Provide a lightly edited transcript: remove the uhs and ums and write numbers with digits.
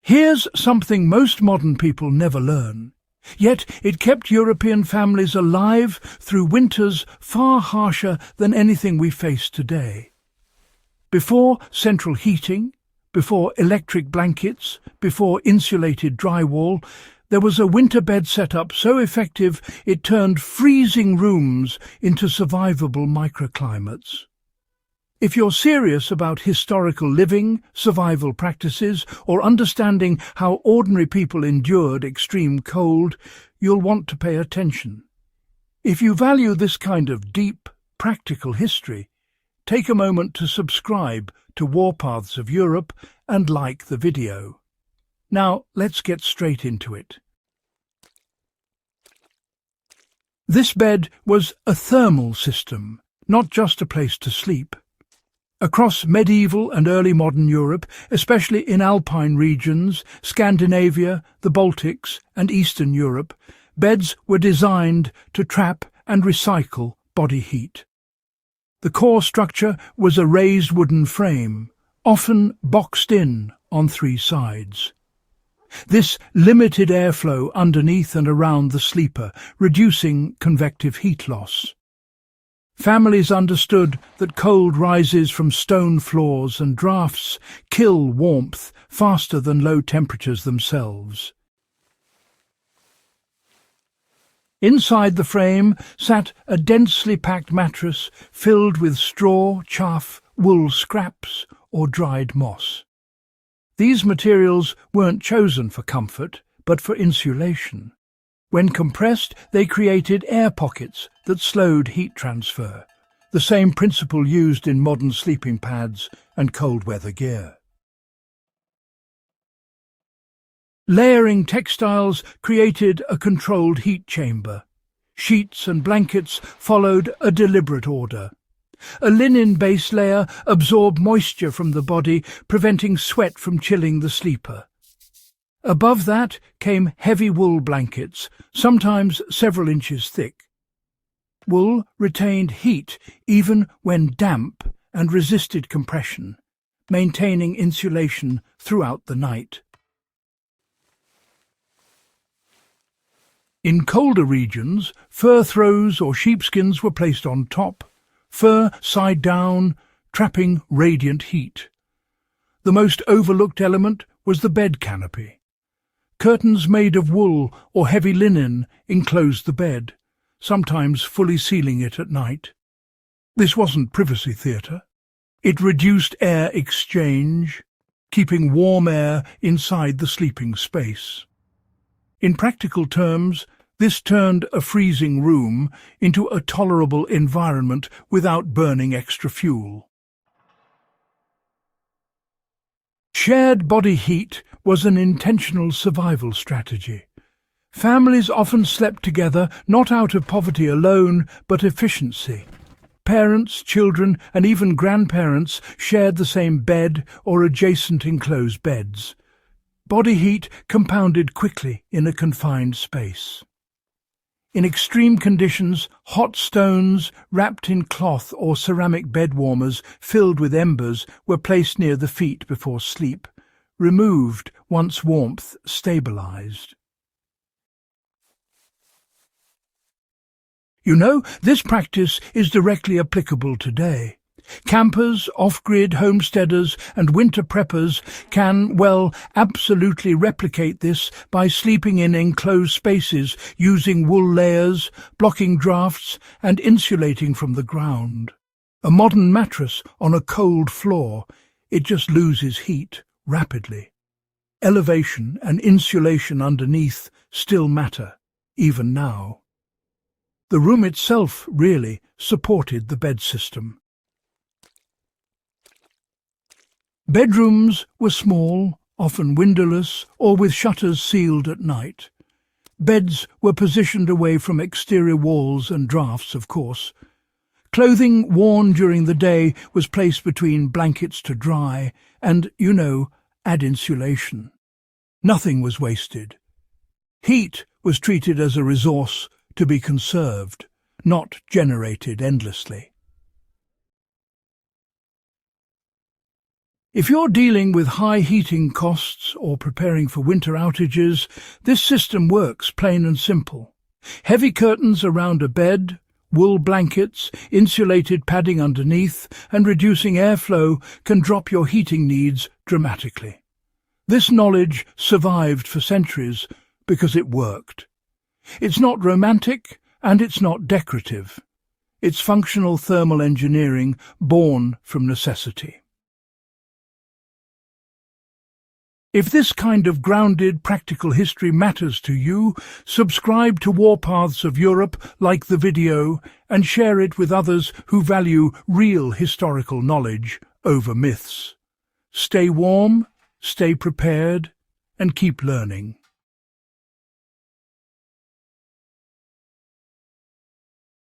Here's something most modern people never learn. Yet it kept European families alive through winters far harsher than anything we face today. Before central heating, before electric blankets, before insulated drywall, there was a winter bed setup so effective it turned freezing rooms into survivable microclimates. If you're serious about historical living, survival practices, or understanding how ordinary people endured extreme cold, you'll want to pay attention. If you value this kind of deep, practical history, take a moment to subscribe to Warpaths of Europe and like the video. Now, let's get straight into it. This bed was a thermal system, not just a place to sleep. Across medieval and early modern Europe, especially in alpine regions, Scandinavia, the Baltics, and Eastern Europe, beds were designed to trap and recycle body heat. The core structure was a raised wooden frame, often boxed in on three sides. This limited airflow underneath and around the sleeper, reducing convective heat loss. Families understood that cold rises from stone floors and drafts kill warmth faster than low temperatures themselves. Inside the frame sat a densely packed mattress filled with straw, chaff, wool scraps, or dried moss. These materials weren't chosen for comfort, but for insulation. When compressed, they created air pockets that slowed heat transfer, the same principle used in modern sleeping pads and cold weather gear. Layering textiles created a controlled heat chamber. Sheets and blankets followed a deliberate order. A linen base layer absorbed moisture from the body, preventing sweat from chilling the sleeper. Above that came heavy wool blankets, sometimes several inches thick. Wool retained heat even when damp and resisted compression, maintaining insulation throughout the night. In colder regions, fur throws or sheepskins were placed on top, fur side down, trapping radiant heat. The most overlooked element was the bed canopy. Curtains made of wool or heavy linen enclosed the bed, sometimes fully sealing it at night. This wasn't privacy theatre. It reduced air exchange, keeping warm air inside the sleeping space. In practical terms, this turned a freezing room into a tolerable environment without burning extra fuel. Shared body heat was an intentional survival strategy. Families often slept together not out of poverty alone, but efficiency. Parents, children, and even grandparents shared the same bed or adjacent enclosed beds. Body heat compounded quickly in a confined space. In extreme conditions, hot stones wrapped in cloth or ceramic bed warmers filled with embers were placed near the feet before sleep, removed once warmth stabilized. You know, this practice is directly applicable today. Campers, off-grid homesteaders and winter preppers can, well, absolutely replicate this by sleeping in enclosed spaces using wool layers, blocking drafts and insulating from the ground. A modern mattress on a cold floor, it just loses heat rapidly. Elevation and insulation underneath still matter, even now. The room itself really supported the bed system. Bedrooms were small, often windowless, or with shutters sealed at night. Beds were positioned away from exterior walls and drafts, of course. Clothing worn during the day was placed between blankets to dry and, add insulation. Nothing was wasted. Heat was treated as a resource to be conserved, not generated endlessly. If you're dealing with high heating costs or preparing for winter outages, this system works plain and simple. Heavy curtains around a bed, wool blankets, insulated padding underneath, and reducing airflow can drop your heating needs dramatically. This knowledge survived for centuries because it worked. It's not romantic and it's not decorative. It's functional thermal engineering born from necessity. If this kind of grounded, practical history matters to you, subscribe to Warpaths of Europe, like the video, and share it with others who value real historical knowledge over myths. Stay warm, stay prepared, and keep learning.